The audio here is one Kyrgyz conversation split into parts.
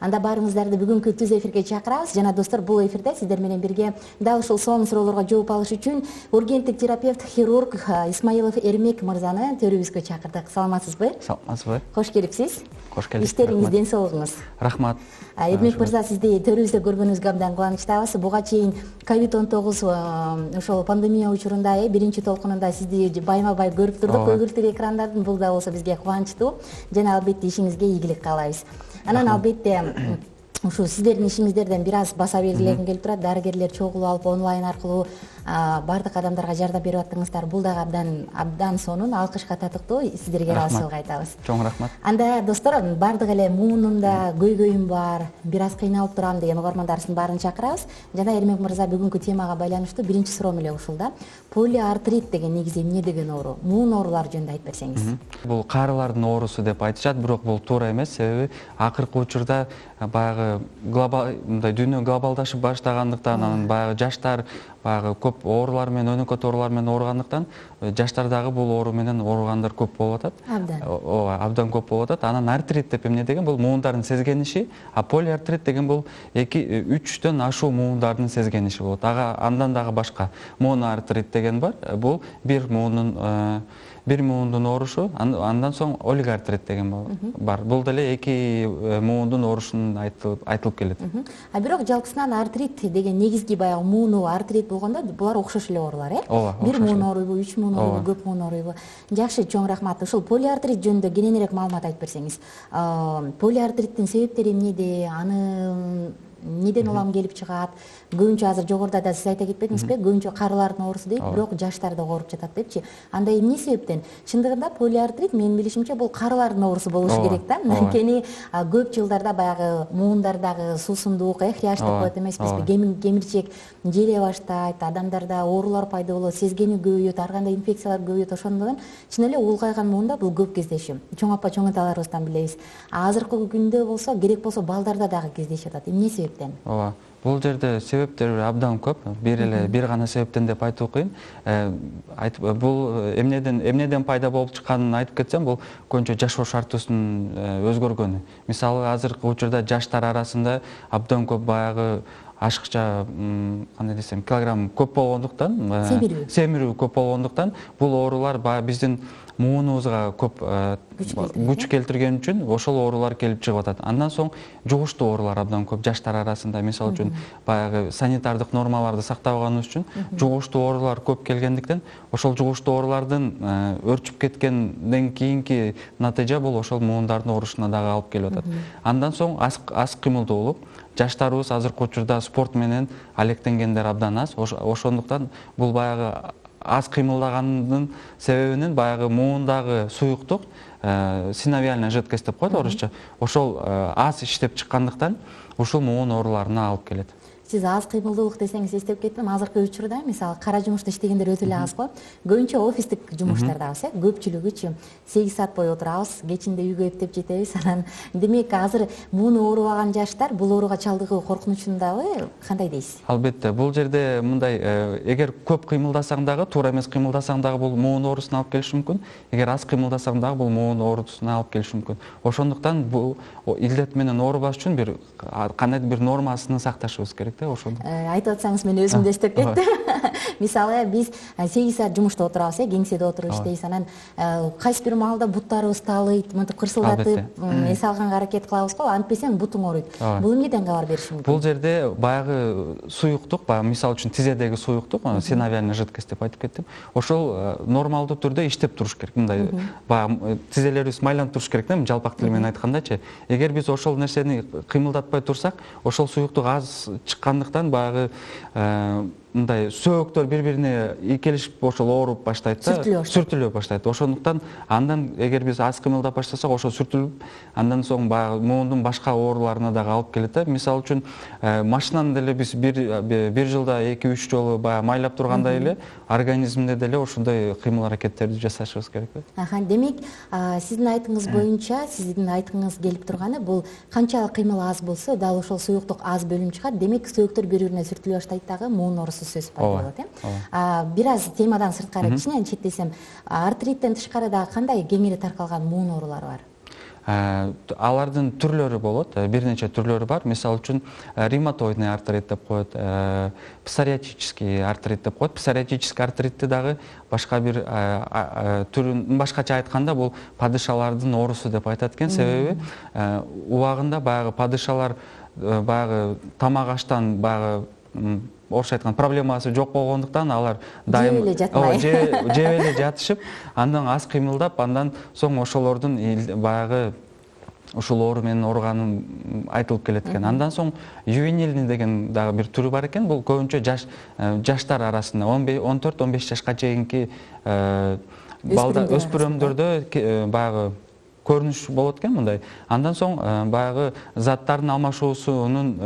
Анда баарыңыздарды бүгүнкү түз эфирге чакырабыз. Жана достор, бул эфирде сиздер менен бирге дал ушул сонун суроолорго жооп алыш үчүн ургенттик терапевт, хирург Исмаилов Эрмек мырзаны төрүбүзгө чакырдык. Саламатсызбы? Саламатсызбы. Кош келипсиз. Кош келдик. Иштериңиз, ден соолугуңуз. Рахмат. Эрмек мырза, сизди төрүбүздө көргөнүбүзгө абдан кубанычтабыз. Буга чейин COVID-19 ошол пандемия учурунда биринчи толкунунда сизди байма бай көрүп турдук көгүртүк экрандардын. Бул да болсо бизге кубанычтуу. Жана албетте ишиңизге ийгилик каалайбыз. Анан албетте ушу сиздердин ишиңиздерден бир аз баса белгилегим келип турат. Дарыгерлер чогулуп алып онлайн аркылуу баардык адамдарга жардам берип аттыңыздар. Бул дагы абдан сонун, алкышка татыктуу. Сиздерге ыраазычылык айтабыз. Чоң рахмат. Анда достор, баардык эле муунумда көйгөйүм бар, бир аз кыйналып турам деген угармандарыбыздын баарын чакырабыз. Жана Эрмек мырза бүгүнкү темага байланыштуу биринчи суроом эле ушул да. Полиартрит деген негизи эмне деген оору? Муун оорулары жөнүндө айтып берсеңиз. Бул карылардын оорусу деп айтышат, бирок бул туура эмес. Себеби акыркы учурда баягы мындай дүйнө глобалдашып баштагандыктан, анан баягы жаштар баягы көп оорулар менен, өнөкөт оорулар менен ооругандыктан, жаштардагы бул оору менен ооругандар көп болуп атат. Абдан көп болуп атат. Анан артрит деп эмне деген бул муундардын сезгениши, а полиартрит деген бул 2-3төн ашуу муундардын сезгениши болот. Андан дагы башка моноартрит деген бар. Бул бир муундун оорушу, андан соң олигартрит деген бар. Бул деле эки муундун оорушунун айтылып келет. А бирок жалпысынан артрит деген негизги баягы мууну артрит болгондо булар окшош эле оорулар, Бир муун ооруйбу, 3 муун ооруйбу, көп муун ооруйбу. Жакшы, чоң рахмат. Ушул полиартрит жөнүндө кененирээк маалымат айтып берсеңиз. Полиартриттин себептери эмнеде? Аны неден улам келип чыгат? Көбүнчө азыр жогоруда да сиз айта кетпедиңизби? Көбүнчө карылардын оорусу дейт, бирок жаштар да ооруп жатат депчи. Анда эмне себептен? Чындыгында полиартрит менин билишимче бул карылардын оорусу болушу керек да. Анткени көп жылдарда баягы муундардагы суусундук, хрящ деп коет эмеспизби? Кемирчек желе баштайт, адамдарда оорулар пайда болот, сезгени көбөйөт, ар кандай инфекциялар көбөйөт. Ошондон чын эле улгайган муунда бул көп кездешим. Чоң апа, чоң аталарыбыздан билебиз. Азыркы күндө болсо, керек болсо балдарда дагы кездешип атат. Эмне себептен? Бул жерде себептер абдан көп. Бир гана себептен деп айтуу кыйын. Бул эмнеден пайда болуп чыкканын айтып кетсем, бул көбүнчө жашоо шартыбыздын өзгөргөнү. Мисалы, азыркы учурда жаштар арасында абдан көп баягы ашыкча, кандай десем, килограмм көп болгондуктан, семирүү көп болгондуктан, бул оорулар баягы биздин муунубузга көп күч келтирген үчүн ошол оорулар келип чыгып атат. Андан соң жугуштуу оорулар абдан көп жаштар арасында. Мисалы үчүн баягы санитардык нормаларды сактабаганыбыз үчүн жугуштуу оорулар көп келгендиктен, ошол жугуштуу оорулардын өрчүп кеткенден кийинки натыйжа бул ошол муундардын оорушуна дагы алып келип атат. Андан соң аз кыймылдуулук. Жаштарыбыз азыркы учурда спорт менен алектенгендер абдан аз. Ошондуктан бул баягы аз кыймылдаганын себебинен баягы муундагы суюктук, синовиальная жидкость деп коет орусча, ошол аз иштеп чыккандыктан ушул муун ооруларына алып келет. Сиз аз кыймылдуулук десеңиз эстеп кеттим. Азыркы учурда, мисалы, кара жумушта иштегендер өтө эле аз го. Көбүнчө офистик жумуштардабыз, көпчүлүгүчү 8 саат бою отурабыз, кечинде үйгө эптеп жетебиз. Анан демек азыр мууну оорубаган жаштар бул ооруга чалдыгуу коркунучундабы? Кандай дейсиз? Албетте, бул жерде мындай, эгер көп кыймылдасаң дагы, туура эмес кыймылдасаң дагы бул муун оорусуна алып келиши мүмкүн. Эгер аз кыймылдасаң дагы бул муун оорусуна алып келиши мүмкүн. Ошондуктан бул илдет менен оорубаш үчүн бир кандайдыр бир нормасын сакташыбыз керек. Айтып атсаңыз, мен өзүм эстеп кеттим. Мисалы, биз 8 саат жумушта отурабыз, кеңседе отуруп иштейбиз. Анан кайсы бир маалда буттарыбыз таалыйт, мынтип кырсылдатып эс алганга аракет кылабыз го, антпесең бутуң ооруйт. Бул эмнеден кабар бериши мүмкүн? Бул жерде баягы суюктук, мисалы үчүн тизедеги суюктук, синовиальная жидкость деп айтып кеттим. Ошол нормалдуу түрдө иштеп туруш керек. Мындай баягы тизелерибиз майланып туруш керек, жалпак тил менен айткандачы. Эгер биз ошол нерсени кыймылдатпай турсак, ошол суюктук аз чыккандыктан баягы мындай сөөктөр бири-бирине ийкелишип ошол ооруп баштайт да, сүртүлө баштайт. Ошондуктан андан эгер биз аз кыймылдап баштасак, ошол сүртүлүп, андан соң баягы муундун башка ооруларына дагы алып келет да. Мисалы үчүн машинаны деле биз бир жылда 2-3 жолу баягы майлап тургандай эле организмде деле ошондой кыймыл аракеттерди жасашыбыз керек. Демек, сиздин айтыңыз боюнча, сиздин айткыңыз келип турганы бул канчалык кыймыл аз болсо, дал ошол суюктук аз бөлүнүп чыгат. Демек, сөөктөр бири-бирине сүртүлө баштайт дагы, муун оорусу сөз пайда болот. Бир аз темадан сырткары кичинен четтесем, артриттен тышкары дагы кандай кеңири таркалган муун оорулары бар? алардын түрлөрү болот, бир нече түрлөрү бар. Мисалы үчүн ревматоидный артрит деп коет, псориатический артрит деп коет. Псориатический артритти дагы башка бир түрүн башкача айтканда бул падышалардын оорусу деп айтат экен. Себеби убагында баягы падышалар баягы тамак аштан баягы орусча айтканда проблемасы жок болгондуктан алар дайым жеп эле жатышып, андан аз кыймылдап, андан соң ошолордун баягы ушул оору менен ооруганын айтылып келет экен. Андан соң ювенильный деген дагы бир түрү бар экен. Бул көбүнчө жаштар арасында 14-15 жашка чейинки өспүрөмдөрдө баягы көрүнүш болот экен мындай. Андан соң баягы заттардын алмашуусунун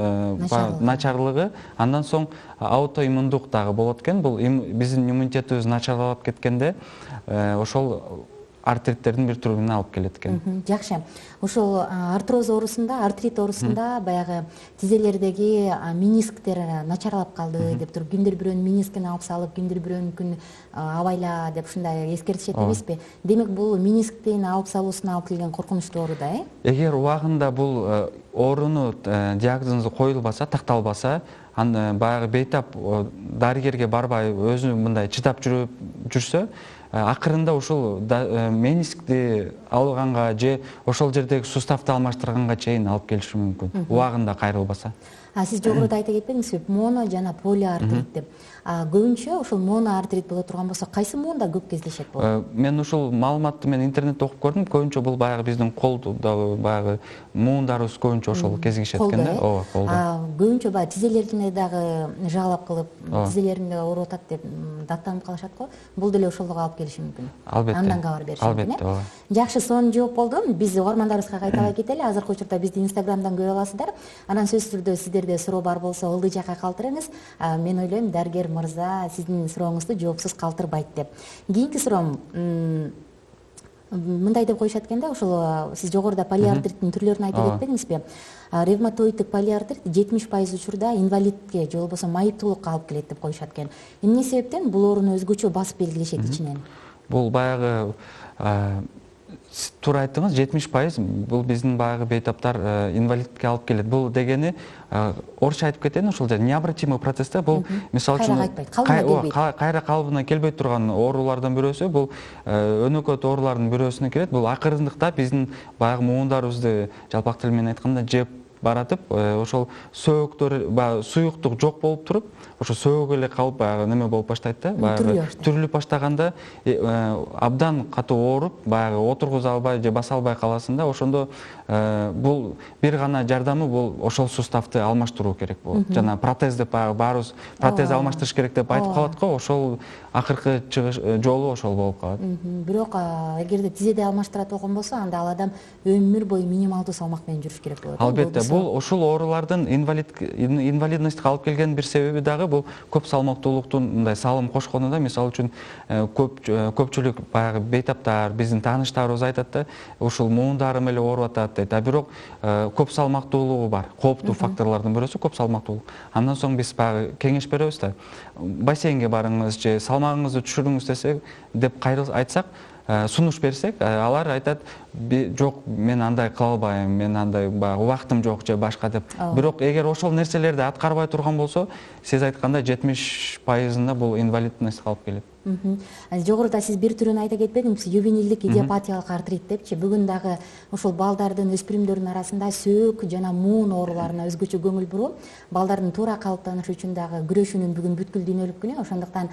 начарлыгы, андан соң аутоиммундук дагы болот экен. Бул биздин иммунитетибиз начарлап кеткенде ошол артриттердин бир түрүнө алып келет экен. Жакшы. Ошол артроз оорусунда, артрит оорусунда баягы тизелердеги менисктер начарлап калды деп туруп, кимдир бирөөнүн менискин алып салып, кимдир бирөөнүкүн абайла деп ушундай эскертишет эмеспи? Демек бул менисктин алып салуусуна алып келген коркунучтуу оору да, Эгер убагында бул ооруну диагнозу коюлбаса, такталбаса, баягы бейтап дарыгерге барбай өзү мындай чыдап жүрсө, акырында ушул менискти алганга же ошол жердеги суставты алмаштырганга чейин алып келиши мүмкүн, убагында кайрылбаса. Сиз жогоруда айта кетпедиңизби, моно жана полиартрит деп. Көбүнчө ошол моноартрит боло турган болсо, кайсы муунда көп кездешет болот? Мен ушул маалыматты интернетте окуп көрдүм. Көбүнчө бул баягы биздин колдогу баягы муундарыбыз көбүнчө ошол кезигишет экен да. Ооба, колдо. Көбүнчө баягы тизелерине дагы жаалап кылып, тизелеринде ооруп атат деп даттанып калышат го. Бул деле ошолго алып келиши мүмкүн. Албетте. Андан кабар бериши мүмкүн. Албетте, ооба. Жакшы, сонун жооп болду. Биз угармандарыбызга кайталай кетели. Азыркы учурда бизди Инстаграмдан көрүп аласыздар. Анан сөзсүз түрдө сиздерде суроо бар болсо, ылдый жакка калтырыңыз. Мен ойлойм, дарыгер мырза сиздин сурооңузду жоопсуз калтырбайт деп. Кийинки суроом мындай деп коюшат экен да, ошол сиз жогоруда полиартриттин түрлөрүн айта кетпедиңизби? Ревматоиддик полиартрит 70% учурда инвалидке же болбосо майыптуулукка алып келет деп коюшат экен. Эмне себептен бул ооруну өзгөчө басып белгилешет ичинен? Бул баягы туура айттыңыз, 70% бул биздин баягы бейтаптар инвалидке алып келет. Бул дегени орусча айтып кетейин, ошол необратимый процессте бул мисалы үчүн кайра калыбына келбей турган оорулардан бирөөсү, бул өнөкөт оорулардын бирөөсүнө кирет. Бул акырындыкта биздин баягы муундарыбызды жалпак тил менен айтканда жеп баратып, ошол сөөктөр баягы суюктук жок болуп туруп, ошо сөөгө эле калып баягы неме болуп баштайт да, баягы түрүлүп баштаганда абдан катуу ооруп, баягы отургуза албай же баса албай каласың да. Ошондо бул бир гана жардамы бул ошол суставты алмаштыруу керек болот. Жана протез деп баарыбыз протез алмаштырыш керек деп айтып калат го, ошол акыркы чыгыш жолу ошол болуп калат. Бирок эгерде тизеде алмаштырат болгон болсо, анда ал адам өмүр бою минималдуу салмак менен жүрүш керек болот. Албетте, бул ушул оорулардын инвалидностька алып келген бир себеби дагы бул көп салмактуулуктун мындай салым кошкону да. Мисалы үчүн көпчүлүк баягы бейтаптар, биздин тааныштарыбыз айтат да, ушул муундарым эле ооруп атат дейт. Бирок көп салмактуулугу бар. Кооптуу факторлордун бирөөсү көп салмактуулук. Андан соң биз баягы кеңеш беребиз да. Бассейнге барыңыз же салмагыңызды түшүрүңүз десек, деп айтсак, сунуш берсек, алар айтат, жок, мен андай кыла албайм, мен андай убактым жок же башка деп. Бирок эгер ошол нерселерди аткарбай турган болсо, сиз айткандай 70%-ында бул инвалидностька алып келет. Жогоруда сиз бир түрүн айта кетпедиңизби? Ювенилдик идиопатиялык артрит депчи. Бүгүн дагы ошол балдардын, өспүрүмдөрдүн арасында сөөк жана муун ооруларына өзгөчө көңүл буруп, балдардын туура калыптанышы үчүн дагы күрөшүүнүн бүгүн бүткүл дүйнөлүк күнү. Ошондуктан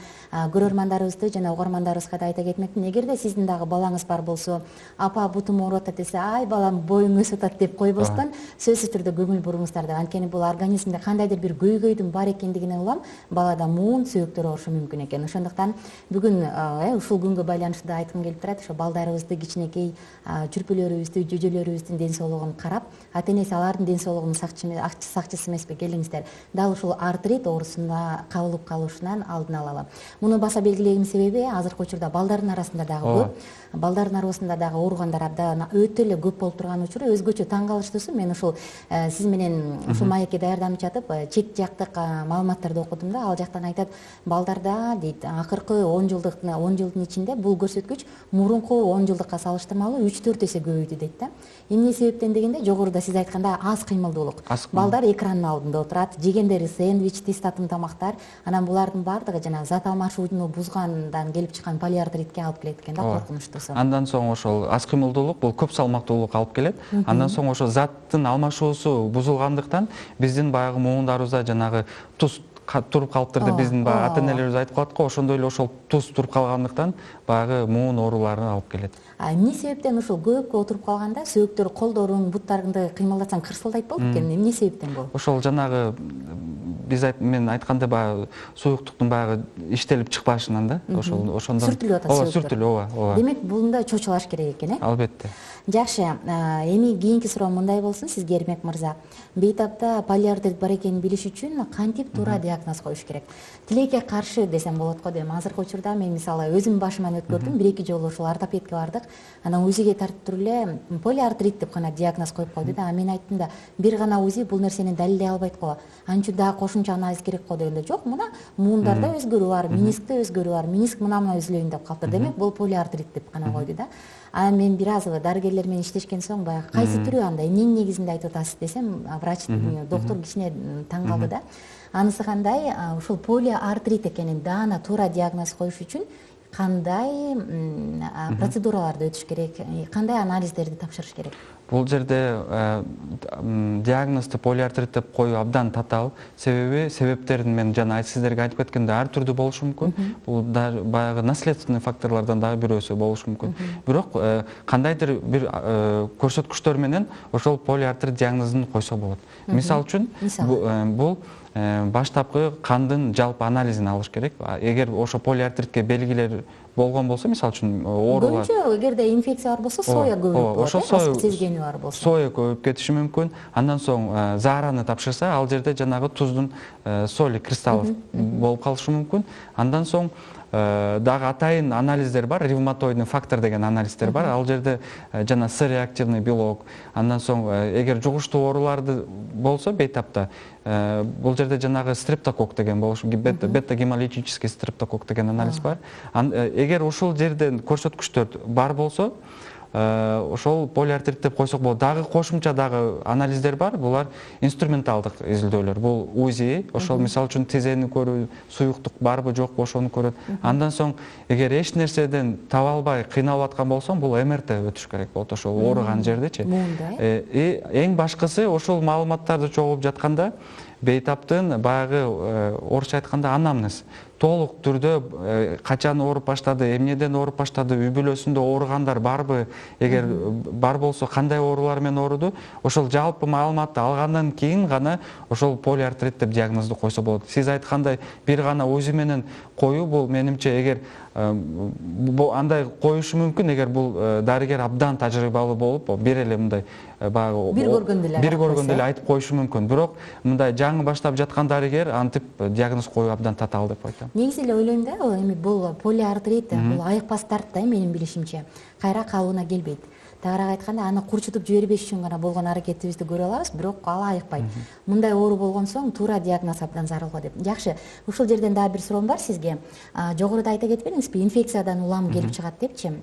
көрөрмандарыбызды жана угармандарыбызга да айта кетмекмин, эгерде сиздин дагы балаңыз бар болсо, апа бутум ооруп атат десе, ай балам боюң өсүп атат деп койбостон, сөзсүз түрдө көңүл буруңуздар деп. Анткени бул организмде кандайдыр бир көйгөйдүн бар экендигине улам балада муун, сөөктөр оорушу мүмкүн экен. Ошондуктан бүгүн ушул күнгө байланыштуу айткым келип турат. Ошо балдарыбызды, кичинекей чүрпүлөрүбүздү, жөжөлөрүбүздүн ден соолугун карап, ата энеси алардын ден соолугунун сакчысы эмеспи, келиңиздер. Дал ушул артрит оорусуна кабылып калышынан алдын алалы. Муну баса белгилегенин себеби азыркы учурда балдардын арасында дагы көп. Балдардын арасында дагы ооругандар абдан өтө эле көп болуп турган учуру өзгөчө таң калыштуусу, мен ушул сиз менен ушул маекке даярданып жатып, чет жактык маалыматтарды окудум да. Ал жактан айтат, балдарда дейт, акыркы 10 жылдын ичинде бул көрсөткүч мурунку 10 жылдыкка салыштырмалуу 3-4 эсе көбөйдү дейт да. Эмне себептен дегенде жогоруда сиз айткандай аз кыймылдуулук. Балдар экранын алдында отурат, жегендери сэндвич, тестатын тамактар, анан булардын баардыгы жана зат алмашууну бузгандан келип чыккан полиартритке алып келет экен да, коркунучтуусу. Андан соң ошол аз кыймылдуулук бул көп салмактуулукка алып келет. Андан соң ошол заттын алмашуусу бузулгандыктан биздин баягы муундарыбызда жанагы туз туруп калыптыр деп биздин баягы ата-энелерибиз айтып калат го, ошондой эле ошол туз туруп калгандыктан баягы муун ооруларын алып келет. Эмне себептен ушул көп отуруп калганда сөөктөр, колдоруң, буттарыңды кыймылдатсаң кырсылдайт болду экен. Эмне себептен бул? Ошол жанагы мен айткандай баягы суюктуктун баягы иштелип чыкпашынан да, ошондон сүртүлүп атат сөөктөр. Сүртүлүп, ооба. Демек, бунда чочулаш керек экен, Албетте. Жакшы, эми кийинки суроо мындай болсун сизге, Эрмек мырза. Бейтапта полиартрит бар экенин билиш үчүн кантип туура диагноз коюш керек? Тилекке каршы десем болот го дейм. Азыркы учурда мен мисалы өзүм башыман өткөрдүм, 1-2 жолу ушул ортопедке бардык. Анан УЗИге тартып туруп эле полиартрит деп гана диагноз коюп койду да. Мен айттым да, бир гана УЗИ бул нерсени далилдей албайт го. Анча дагы кошумча анализ керек го дегенде, жок, мына муундарда өзгөрүү бар, минискте өзгөрүү бар, миниск мына үзүлөйүн деп калыптыр. Демек, бул полиартрит деп гана койду да. Анан мен бир аз дарыгерлер менен иштешкен соң баягы кайсы түрү анда эмненин негизинде айтып атасыз десем, врач, доктор кичине таң калды да. Анысы кандай, ушул полиартрит экенин даана туура диагноз коюш үчүн кандай процедураларды өтүш керек, кандай анализдерди тапшырыш керек? Бул жерде диагнозду полиартрит деп коюу абдан татаал. Себеби себептерин мен жана сиздерге айтып кеткендей ар түрдүү болушу мүмкүн. Бул баягы наследственный факторлордон дагы бирөөсү болушу мүмкүн. Бирок кандайдыр бир көрсөткүчтөр менен ошол полиартрит диагнозун койсо болот. Мисалы үчүн бул баштапкы кандын жалпы анализин алыш керек. Эгер ошо полиартритке белгилер болгон болсо, мисалы үчүн оорулар. Көбүнчө эгерде инфекция бар болсо, соя көбөйүп болот. Ошо сезгени бар болсо. Соя көбөйүп кетиши мүмкүн. Андан соң заараны тапшырса, ал жерде жанагы туздун соли кристаллов болуп калышы мүмкүн. Андан соң дагы атайын анализдер бар, ревматоидный фактор деген анализдер бар. Ал жерде жана С реактивный белок. Андан соң эгер жугуштуу ооруларды болсо бейтапта, бул жерде жанагы стрептокок деген болушу, бета-гемолитический стрептокок деген анализ бар. Эгер ушул жерден көрсөткүчтөр бар болсо, ошол полиартрит деп койсок болот. Дагы кошумча дагы анализдер бар. Булар инструменталдык изилдөөлөр. Бул УЗИ, ошол мисалы үчүн тизени көрүү, суюктук барбы жокпу ошону көрөт. Андан соң эгер эч нерседен таба албай кыйналып аткан болсоң, бул МРТ өтүш керек болот, ошол ооруган жердечи. Эң башкысы ошол маалыматтарды чогулуп жатканда бейтаптын баягы орусча айтканда анамнез толук түрдө качан ооруп баштады, эмнеден ооруп баштады, үй бүлөсүндө ооругандар барбы, эгер бар болсо кандай оорулар менен ооруду, ошол жалпы маалыматты алгандан кийин гана ошол полиартрит деп диагнозду койсо болот. Сиз айткандай бир гана УЗИ менен коюу бул менимче эгер андай коюшу мүмкүн, эгер бул дарыгер абдан тажрыйбалуу болуп, бир эле мындай баягы бир көргөндө эле айтып коюшу мүмкүн. Бирок мындай жаңы баштап жаткан дарыгер антип диагноз коюу абдан татаал деп айтам. Негизи эле ойлойм да, эми бул полиартрит, бул айыкпас дарт да, менин билишимче. Кайра калыбына келбейт. Тагыраак айтканда, аны курчутуп жибербеш үчүн гана болгон аракетибизди көрө алабыз, бирок ал айыкпайт. Мындай оору болгон соң туура диагноз абдан зарыл го деп. Жакшы, ушул жерден дагы бир суроом бар сизге. Жогоруда айта кетпедиңизби, инфекциядан улам келип чыгат депчи.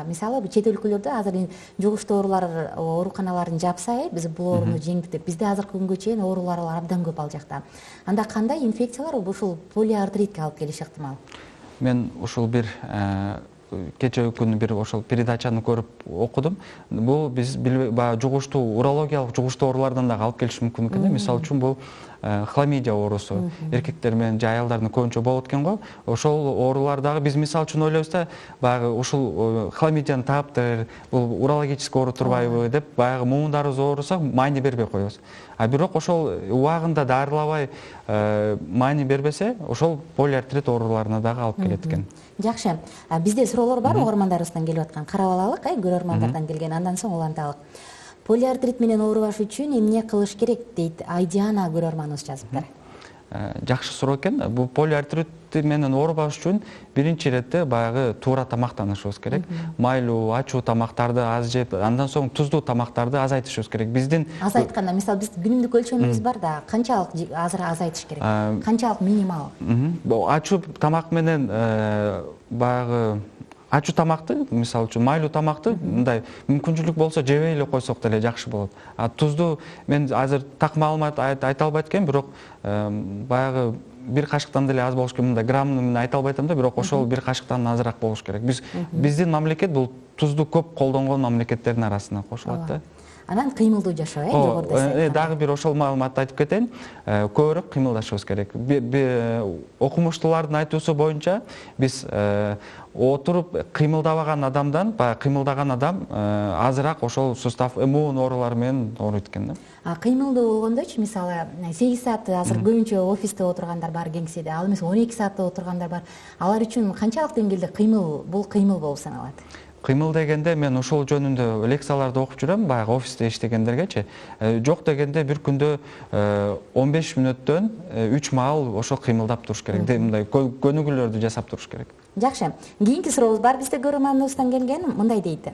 Мисалы чет өлкөлөрдө азыр жугуштуу оорулар ооруканаларын жапса, биз бул ооруну жеңдик деп. Бизде азыркы күнгө чейин оорулар абдан көп ал жакта. Анда кандай инфекциялар ушул полиартритке алып келиши ыктымал? Мен ушул бир кече күнү бир ошол передачаны көрүп окудум. Бул биз баягы жугуштуу урологиялык жугуштуу оорулардан дагы алып келиши мүмкүн экен. Мисалы үчүн бул хламидия оорусу эркектер менен же аялдардын көбүнчө болот экен го. Ошол оорулар дагы биз мисалы үчүн ойлойбуз да, баягы ушул хламидияны таптыр, бул урологический оору турбайбы деп баягы муундарыбыз ооруса маани бербей коебуз. А бирок ошол убагында дарылабай маани бербесе, ошол полиартрит ооруларына дагы алып келет экен. Жакшы. Бизде суроолор бар, угармандарыбыздан келип аткан. Карап алалык, көрөрмандардан келген. Андан соң уланталык. Полиартрит менен оорубаш үчүн эмне кылыш керек дейт Айдиана көрөрманыбыз жазыптыр. жакшы суроо экен. Бул полиартрит менен оорубаш үчүн биринчи иретте баягы туура тамактанышыбыз керек. Майлуу, ачуу тамактарды аз жеп, андан соң туздуу тамактарды азайтышыбыз керек. Биздин азайтканда, мисалы, биз күнүмдүк өлчөмүбүз бар да, канчалык азайтыш керек? Канчалык минимал? Ачуу тамак менен баягы ачуу тамакты, мисалы үчүн майлуу тамакты мындай мүмкүнчүлүк болсо жебей эле койсок деле жакшы болот. Туздуу мен азыр так маалымат айта албайт экенмин, бирок баягы бир кашыктан деле аз болуш керек. Мындай граммын мен айта албай атам да, бирок ошол бир кашыктан азыраак болуш керек. Биздин мамлекет бул тузду көп колдонгон мамлекеттердин арасына кошулат да. Анан кыймылдуу жашоо, жогоруда дагы бир ошол маалыматты айтып кетейин. Көбүрөөк кыймылдашыбыз керек. Окумуштуулардын айтуусу боюнча биз отуруп кыймылдабаган адамдан, баягы кыймылдаган адам азыраак ошол сустав иммун оорулары менен ооруйт экен да. Кыймылдуу болгондочу, мисалы 8 саат азыр көбүнчө офисте отургандар бар, кеңседе, ал эмес 12 саатта отургандар бар. Алар үчүн канчалык деңгээлде кыймыл бул кыймыл болуп саналат? Кыймыл дегенде мен ушул жөнүндө лекцияларды окуп жүрөм, баягы офисте иштегендергечи. Жок дегенде бир күндө 15 мүнөттөн 3 маал ошол кыймылдап туруш керек. Мындай көнүгүүлөрдү жасап туруш керек. Жакшы. Кийинки сурообуз бар бизде, көрөрманыбыздан келген. Мындай дейт: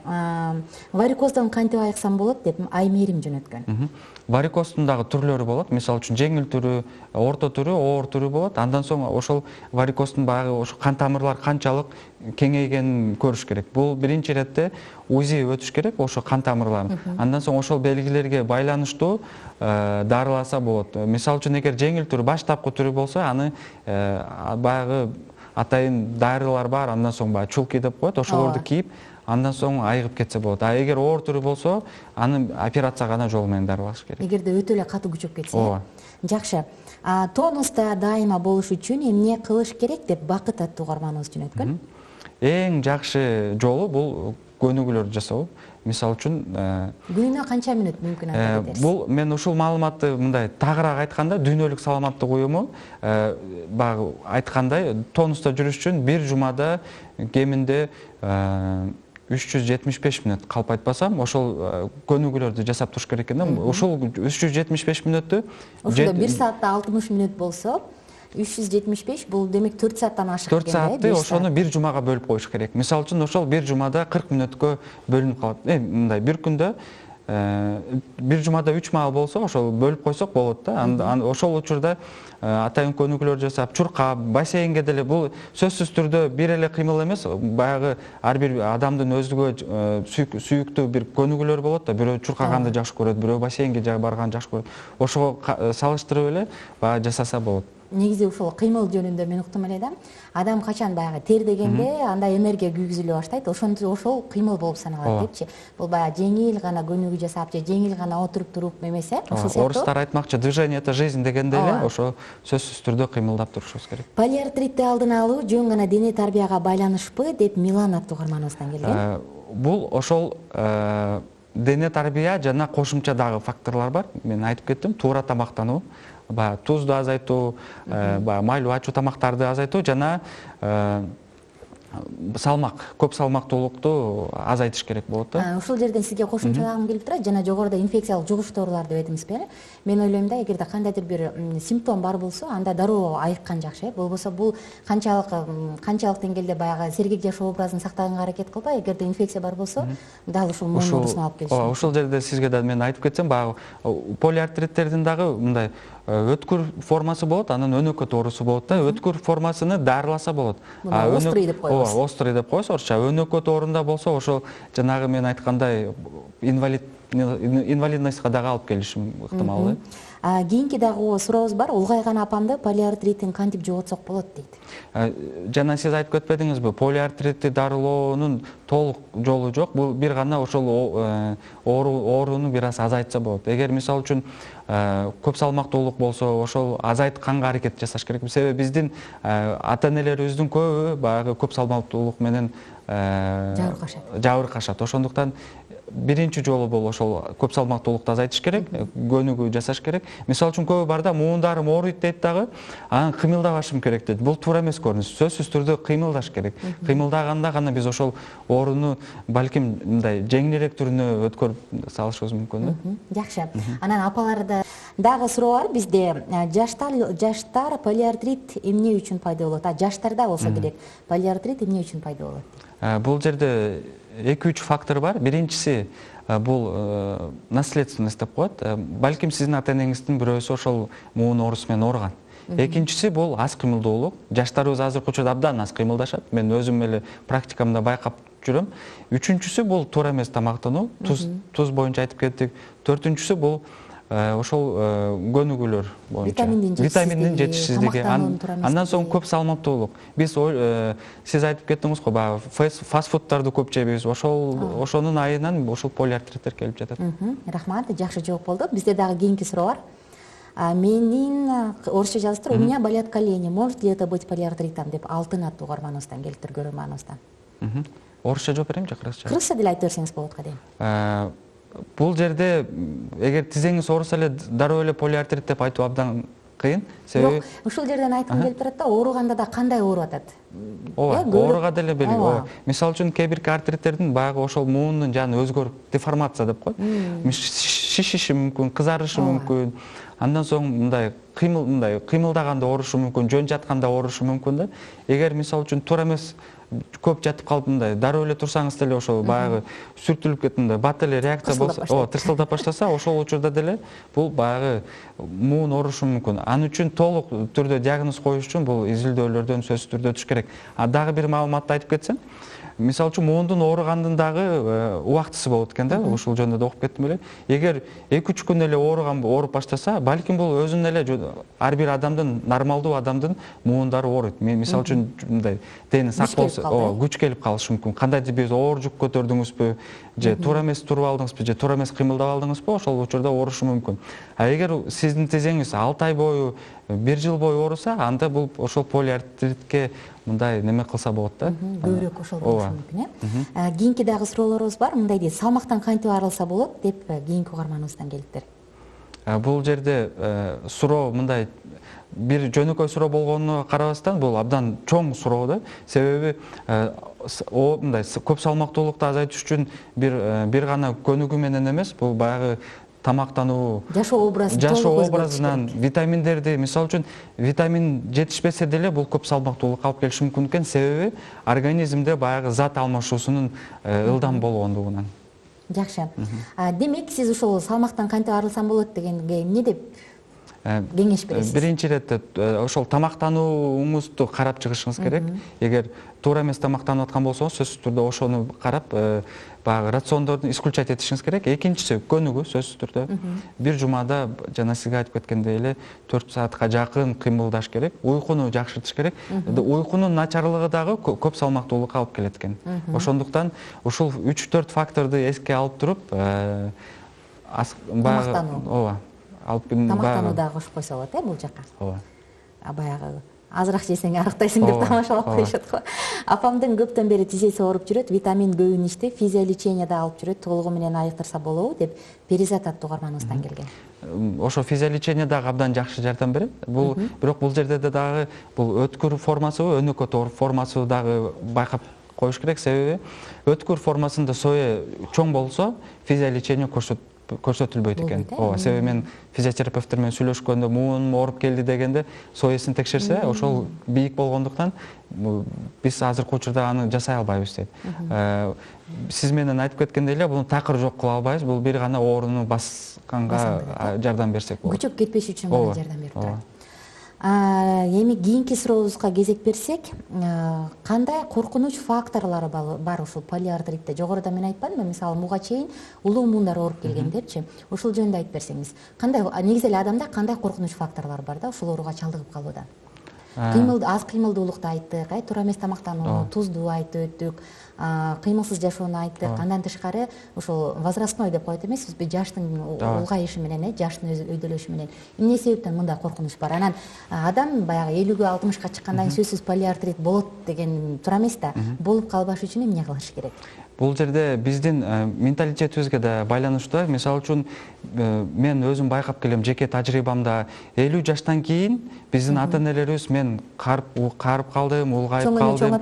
варикоздон кантип айыксам болот деп Аймерим жөнөткөн. Варикоздун дагы түрлөрү болот. Мисалы үчүн жеңил түрү, орто түрү, оор түрү болот. Андан соң ошол варикоздун баягы ошо кан тамырлар канчалык кеңейгенин көрүш керек. Бул биринчи иретте УЗИ өтүш керек ошо кан тамырларын. Андан соң ошол белгилерге байланыштуу дарыласа болот. Мисалы үчүн эгер жеңил түрү, баштапкы түрү болсо, аны баягы атайын дарылар бар, андан соң баягы чулки деп коет, ошолорду кийип, андан соң айыгып кетсе болот. Эгер оор түрү болсо, аны операцияга гана жол менен дарылаш керек. Эгерде өтө эле катуу күчөп кетсе. Жакшы. Тонуста дайыма болуш үчүн эмне кылыш керек деп Бакыт аттуу угарманыбыз жөнөткөн. Эң жакшы жолу бул көнүгүүлөрдү жасоо. Мисалы үчүн күнүнө канча мүнөт мүмкүн анда кетерсиз? Бул мен ушул маалыматты мындай тагыраак айтканда, Дүйнөлүк саламаттык уюму баягы айткандай, тонуста жүрүш үчүн бир жумада кеминде 375 мүнөт, калп айтпасам, ошол көнүгүүлөрдү жасап туруш керек экен. Ошол 375 мүнөттү ошондо 1 саатта 60 мүнөт болсо, 375 бул демек 4 сааттан ашык экен. 4 саатты ошону бир жумага бөлүп коюш керек. Мисалы үчүн ошол бир жумада 40 мүнөткө бөлүнүп калат. Мындай бир күндө бир жумада 3 маал болсо, ошол бөлүп койсок болот да. Ошол учурда атайын көнүгүүлөр жасап, чуркап, бассейнге деле, бул сөзсүз түрдө бир эле кыймыл эмес, баягы ар бир адамдын өзгө сүйүктүү бир көнүгүүлөр болот да. Бирөө чуркаганды жакшы көрөт, бирөө бассейнге барганды жакшы көрөт. Ошого салыштырып эле баягы жасаса болот. Негизи ушул кыймыл жөнүндө мен уктум эле да. Адам качан баягы тер дегенде анда энергия күйгүзүлө баштайт, ошол кыймыл болуп саналат депчи. Бул баягы жеңил гана көнүгүү жасап же жеңил гана отуруп туруп эмес, ошол сыяктуу. Орустар айтмакчы, движение это жизнь дегенде эле ошо сөзсүз түрдө кыймылдап турушубуз керек. Полиартритти алдын алуу жөн гана дене тарбияга байланышпы деп Милан аттуу угарманыбыздан келген. Бул ошол дене тарбия жана кошумча дагы факторлор бар. Мен айтып кеттим, туура тамактануу, тузду азайтуу, майлуу ачуу тамактарды азайтуу жана салмак, көп салмактуулукту азайтыш керек болот да. Ушул жерден сизге кошумчалагым келип турат, жана жогоруда инфекциялык жугуштуу оорулар деп айтыңызбы? Мен ойлойм да, эгерде кандайдыр бир симптом бар болсо, анда дароо айыккан жакшы. Болбосо бул канчалык деңгээлде баягы сергек жашоо образын сактаганга аракет кылбай, эгерде инфекция бар болсо, дал ушул муун оорусуна алып келиши. Ушул жерде сизге да мен айтып кетсем, баягы полиартриттердин дагы мындай өткүр формасы болот, анын өнөкөт оорусу болот да. Өткүр формасыны дарыласа болот. Острый деп коебуз. Острый деп коебуз орусча. Өнөкөт оорунда болсо, ошол жанагы мен айткандай инвалидностька дагы алып келиши ыктымал. Кийинки дагы сурообуз бар. Улгайган апамды полиартритин кантип жоготсок болот дейт. Жана сиз айтып кетпедиңизби, полиартритти дарылоонун толук жолу жок. Бул бир гана ошол ооруну бир аз азайтса болот. Эгер мисалы үчүн көп салмактуулук болсо, ошол азайтканга аракет жасаш керек. Себеби биздин ата-энелерибиздин көбү баягы көп салмактуулук менен жабыркашат. Ошондуктан биринчи жолу бул ошол көп салмактуулукту азайтыш керек, көнүгүү жасаш керек. Мисалы үчүн көбү барда муундарым ооруйт дейт дагы, анан кыймылдабашым керек дейт. Бул туура эмес көрүнүш. Сөзсүз түрдө кыймылдаш керек. Кыймылдаганда гана биз ошол ооруну балким мындай жеңилирээк түрүнө өткөрүп салышыбыз мүмкүн. Жакшы. Анан апаларда дагы суроо бар бизде. Жаштар полиартрит эмне үчүн пайда болот? Жаштарда болсо керек. Полиартрит эмне үчүн пайда болот? Бул жерде 2-3 фактор бар. Биринчиси бул наследственность деп коет. Балким сиздин ата-энеңиздин бирөөсү ошол муун оорусу менен ооруган. Экинчиси бул аз кыймылдуулук. Жаштарыбыз азыркы учурда абдан аз кыймылдашат. Мен өзүм эле практикамда байкап жүрөм. Үчүнчүсү бул туура эмес тамактануу. Туз боюнча айтып кеттик. Төртүнчүсү бул ошол көнүгүүлөр боюнча витаминдин жетишсиздиги, андан соң көп салмактуулук. Биз сиз айтып кеттиңиз го, баягы фастфудтарды көп жейбиз. Ошонун айынан ошол полиартриттер келип жатат. Рахмат, жакшы жооп болду. Бизде дагы кийинки суроо бар. Менин орусча жазыптыр. У меня болят колени. Может ли это быть полиартритом деп Алтынат угарманыбыздан келиптир, көрөрманыбыздан. Орусча жооп берейинби же кыргызча? Кыргызча деле айтып берсеңиз болот кадейм. Бул жерде эгер тизеңиз ооруса эле дароо эле полиартрит деп айтуу абдан кыйын. Себеби ушул жерден айткым келип турат да, ооруганда да кандай ооруп атат? Ооба, ооруга деле белгилүү. Мисалы үчүн кээ бирки артриттердин баягы ошол муунун жаны өзгөрүп, деформация деп коет. Шишиши мүмкүн, кызарышы мүмкүн. Андан соң мындай кыймылдаганда оорушу мүмкүн, жөн жатканда оорушу мүмкүн да. Эгер мисалы үчүн туура эмес көп жатып калып мындай дароо эле турсаңыз деле ошол баягы сүртүлүп кетип бат эле реакция болсо, тырсылдап баштаса, ошол учурда деле бул баягы муун оорушу мүмкүн. Анын үчүн толук түрдө диагноз коюш үчүн бул изилдөөлөрдөн сөзсүз түрдө өтүш керек. Дагы бир маалыматты айтып кетсем, мисалы үчүн муундун ооругандын дагы убактысы болот экен да, ушул жөнүндө да окуп кеттим эле. Эгер 2-3 күн эле ооруп баштаса, балким бул өзүнүн эле ар бир адамдын, нормалдуу адамдын муундары ооруйт. Мисалы үчүн мындай дени сак болсо, күч келип калышы мүмкүн. Кандайдыр бир оор жүк көтөрдүңүзбү, же туура эмес туруп алдыңызбы, же туура эмес кыймылдап алдыңызбы, ошол учурда оорушу мүмкүн. Эгер сиздин тизеңиз 6 ай бою, 1 жыл бою ооруса, анда бул ошол полиартритке мындай неме кылса болот да. Көбүрөөк ошол болушу мүмкүн, э? Кийинки дагы суроолорубуз бар. Мындай дейт: салмактан кантип арылса болот деп кийинки угарманыбыздан келиптир. Бул жерде суроо мындай бир жөнөкөй суроо болгонуна карабастан, бул абдан чоң суроо да. Себеби мындай көп салмактуулукту азайтыш үчүн бир гана көнүгүү менен эмес, бул баягы тамактануу, жашоо образынан, витаминдерди, мисалы үчүн витамин жетишпесе деле бул көп салмактуулукка алып келиши мүмкүн экен. Себеби организмде баягы зат алмашуусунун ылдам болгондугунан. Жакшы. Демек, сиз ушул салмактан кантип арылсам болот дегенге эмне деп кеңеш бересиз? Биринчи иретте ошол тамактанууңузду карап чыгышыңыз керек. Эгер туура эмес тамактанып аткан болсоңуз, сөзсүз түрдө ошону карап, баягы рациондорду исключать этишиңиз керек. Экинчиси көнүгүү, сөзсүз түрдө. Бир жумада жана сизге айтып кеткендей эле 4 саатка жакын кыймылдаш керек. Уйкуну жакшыртыш керек. Уйкунун начарлыгы дагы көп салмактуулукка алып келет экен. Ошондуктан ушул 3-4 факторду эске алып туруп, тамактануу. Тамактануу дагы кошуп койсо болот, бул жакка. Ооба. Баягы азыраак жесең арыктайсың деп тамашалап коюшат го. Апамдын көптөн бери тизеси ооруп жүрөт, витамин көбүн ичти, физиолечение да алып жүрөт, толугу менен айыктырса болобу деп Перизат аттуу угарманыбыздан келген. Ошо физиолечение дагы абдан жакшы жардам берет. Бирок бул жерде дагы бул өткүр формасыбы, өнөкөт формасы дагы байкап коюш керек. Себеби өткүр формасында сое чоң болсо, физиолечение көрсөтүлбөйт экен. Себеби мен физиотерапевттер менен сүйлөшкөндө муунум ооруп келди дегенде соесин текшерсе, ошол бийик болгондуктан биз азыркы учурда аны жасай албайбыз дейт. Сиз менен айтып кеткендей эле, буну такыр жок кыла албайбыз. Бул бир гана ооруну басканга жардам берсек болот. Көчөп кетпеш үчүн гана жардам берип турат. Эми кийинки сурообузга кезек берсек, кандай коркунуч факторлору бар ушул полиартритте? Жогоруда мен айтпадымбы, мисалы муга чейин улуу муундар ооруп келгендерчи, ушул жөнүндө айтып берсеңиз. Кандай негизи эле адамда кандай коркунуч факторлор бар да ушул ооруга чалдыгып калуудан? Аз кыймылдуулукту айттык, туура эмес тамактануу, туздуу айтып өттүк, кыймылсыз жашоону айттык. Андан тышкары ушул возрастной деп коет эмеспизби, жаштын улгайышы менен, жаштын өйдөлөшү менен эмне себептен мындай коркунуч бар? Анан адам баягы 50-60ка чыккандан кийин сөзсүз полиартрит болот деген туура эмес да, болуп калбаш үчүн эмне кылыш керек? Бул жерде биздин менталитетибизге да байланыштуу. Мисалы үчүн мен өзүм байкап келем жеке тажрыйбамда 50 жаштан кийин биздин ата-энелерибиз мен карып калдым, улгайып калдым,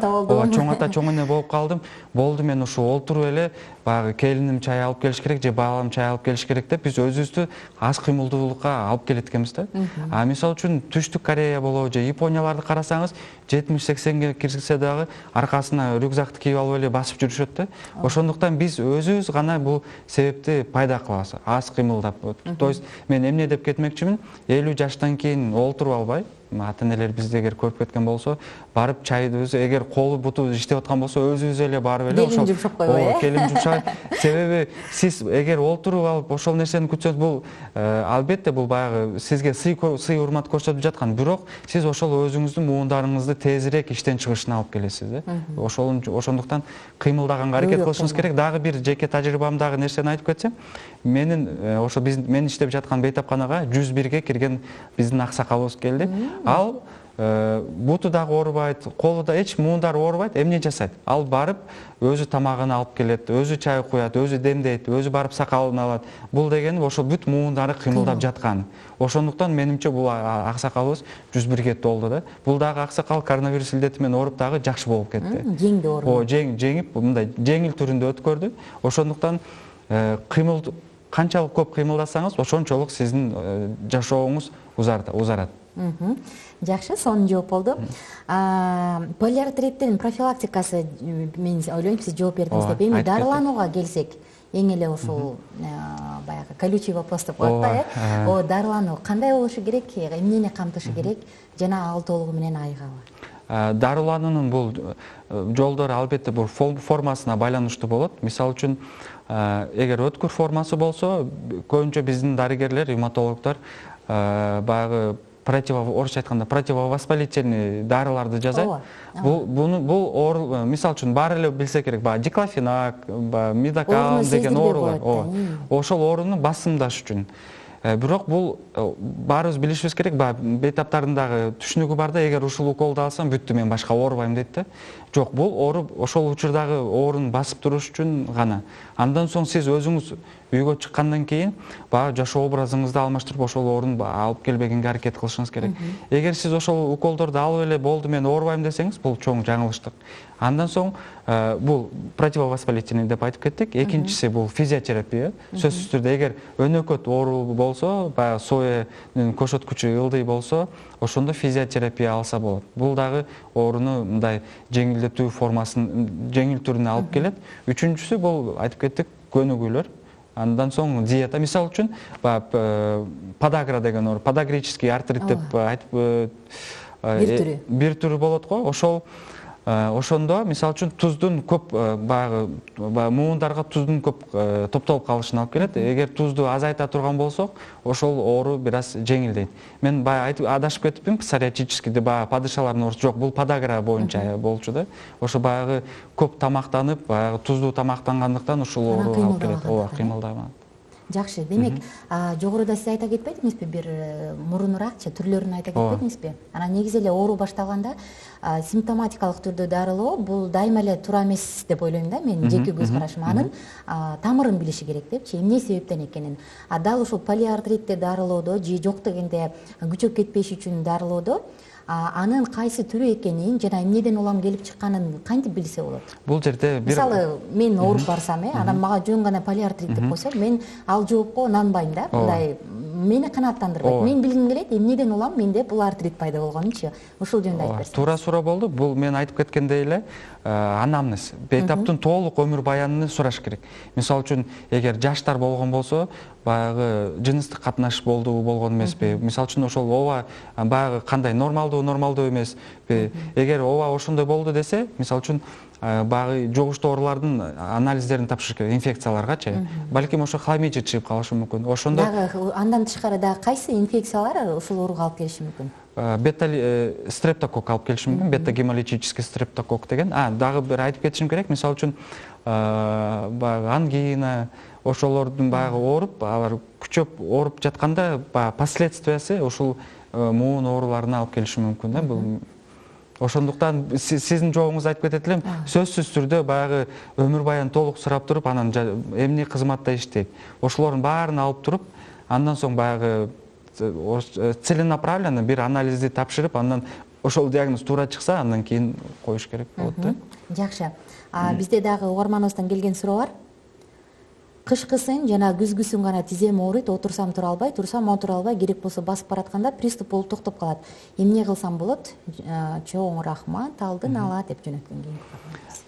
чоң ата чоң эне болуп калдым. Болду, мен ушу олтуруп эле баягы келиним чай алып келиш керек же балам чай алып келиш керек деп биз өзүбүздү аз кыймылдуулукка алып келет экенбиз да. А мисалы үчүн Түштүк Корея болобу же Японияларды карасаңыз 70-80ге кирсе дагы аркасына рюкзакты кийип алып эле басып жүрүшөт да. Ошондуктан биз өзүбүз гана бул себепти пайда кылабыз, аз кыймылдап. То есть мен эмне деп кетмекчимин, 50 жаштан кийин олтуруп албай, ата-энелер бизди эгер көрүп кеткен болсо, барып чайды өзү, эгер колу буту иштеп аткан болсо, өзүбүз эле барып эле ошол жумшап койбой, келин жумшап. Себеби сиз эгер олтуруп алып ошол нерсени күтсөңүз, бул албетте бул баягы сизге сый урмат көрсөтүп жаткан, бирок сиз ошол өзүңүздүн муундарыңызды тезирээк иштен чыгышына алып келесиз да. Ошондуктан кыймылдаганга аракет кылышыңыз керек. Дагы бир жеке тажрыйбамдагы нерсени айтып кетсем, мен иштеп жаткан бейтапканага 101ге кирген биздин аксакалыбыз келди. Ал буту дагы оорубайт, колу да эч муундары оорубайт, эмне жасайт? Ал барып өзү тамагын алып келет, өзү чай куят, өзү демдейт, өзү барып сакалын алат. Бул дегени ошол бүт муундары кыймылдап жаткан. Ошондуктан менимче бул аксакалыбыз 101ге толду да. Бул дагы аксакал коронавирус илдети менен ооруп дагы жакшы болуп кетти. Жеңди ооруну. Жеңип мындай жеңил түрүндө өткөрдү. Ошондуктан канчалык көп кыймылдасаңыз, ошончолук сиздин жашооңуз узарат. Жакшы, сонун жооп болду. Полиартриттин профилактикасы, мен ойлойм, сиз жооп бердиңиз деп. Эми дарыланууга келсек, эң эле ушул баягы колючий вопрос деп коет да, дарылануу кандай болушу керек, эмнени камтышы керек жана ал толугу менен айыгабы? Дарылануунун бул жолдору албетте бул формасына байланыштуу болот. Мисалы үчүн, эгер өткүр формасы болсо, көбүнчө биздин дарыгерлер, ревматологдор баягы орусча айтканда противовоспалительный дарыларды жасайт. Бул оору, мисалы үчүн баары эле билсе керек, баягы диклофенак, мидокалм деген оорулар. Ошол ооруну басымдаш үчүн. Бирок бул баарыбыз билишибиз керек, бейтаптарындагы түшүнүгү бар да, эгер ушул уколду алсам бүттү, мен башка оорубайм дейт да. Жок, бул оору ошол учурдагы ооруну басып туруш үчүн гана. Андан соң сиз өзүңүз үйгө чыккандан кийин баягы жашоо образыңызды алмаштырып ошол ооруну алып келбегенге аракет кылышыңыз керек. Эгер сиз ошол уколдорду алып эле болду, мен оорубайм десеңиз, бул чоң жаңылыштык. Андан соң бул противовоспалительный деп айтып кеттик. Экинчиси бул физиотерапия. Сөзсүз түрдө эгер өнөкөт оору болсо, баягы соенин көшөткүчү ылдый болсо, ошондо физиотерапия алса болот. Бул дагы ооруну мындай жеңилдетүү формасын, жеңил түрүнө алып келет. Үчүнчүсү бул айтып кеттик, көнүгүүлөр. Андан соң диета. Мисалы үчүн, подагра деген оору, подагрический артрит деп айтып бир түрү болот го. Ошондо мисалы үчүн туздун көп баягы муундарга туздун көп топтолуп калышына алып келет. Эгер тузду азайта турган болсок, ошол оору бир аз жеңилдейт. Мен баягы адашып кетипмин, псориатический деп падышалардын оорусу жок, бул подагра боюнча болчу да. Ошо баягы көп тамактанып, баягы туздуу тамактангандыктан ушул оору алып келет. Ооба, кыймылдаган. Жакшы, демек, жогоруда сиз айта кетпедиңизби, бир мурунуракчы түрлөрүн айта кетпедиңизби? Анан негизи эле оору башталганда симптоматикалык түрдө дарылоо бул дайыма эле туура эмес деп ойлойм да, менин жеке көз карашым. Анын тамырын билиши керек депчи, эмне себептен экенин. Дал ушул полиартритти дарылоодо же жок дегенде күчөп кетпеш үчүн дарылоодо анын кайсы түрү экенин жана эмнеден улам келип чыкканын кантип билсе болот? Бул жерде мисалы мен ооруп барсам, анан мага жөн гана полиартрит деп койсо, мен ал жоопко нанбайм да, мындай мени канааттандырбайт. Мен билгим келет, эмнеден улам менде бул артрит пайда болгонунчу. Ушул жөнүндө айтып берсеңиз. Туура болду. Бул мен айтып кеткендей эле анамнез, бейтаптын толук өмүр баянын сураш керек. Мисалы үчүн, эгер жаштар болгон болсо, баягы жыныстык катнаш болдубу, болгон эмеспи? Мисалы үчүн ошол ооба баягы кандай нормалдуу эмеспи? Эгер ооба ошондой болду десе, мисалы үчүн баягы жугуштуу оорулардын анализдерин тапшырыш керек, инфекцияларгачы. Балким ошо хламидия чыгып калышы мүмкүн. Ошондо дагы андан тышкары дагы кайсы инфекциялар ушул ооруга алып келиши мүмкүн? Стрептокок алып келиши мүмкүн, бета-гемолитический стрептокок деген. Дагы бир айтып кетишим керек, мисалы үчүн баягы ангина, ошолордун баягы ооруп, алар күчөп ооруп жатканда, последствиясы ушул муун ооруларына алып келиши мүмкүн да. Бул Ошондуктан сиздин жоогуңуз айтып кетет элем, сөзсүз түрдө баягы өмүр баян толук сурап туруп, анан эмне кызматта иштейт, ошолордун баарын алып туруп, андан соң баягы целенаправленно бир анализди тапшырып, андан ошол диагноз туура чыкса, андан кийин коюш керек болот да. Жакшы. Бизде дагы угарманыбыздан келген суроо бар. Кышкысын жана күзгүсүн гана тизем ооруйт, отурсам тура албай, турсам отура албай, керек болсо басып баратканда приступ болуп токтоп калат. Эмне кылсам болот? Чоң рахмат, алдын ала деп жөнөткөн кийин.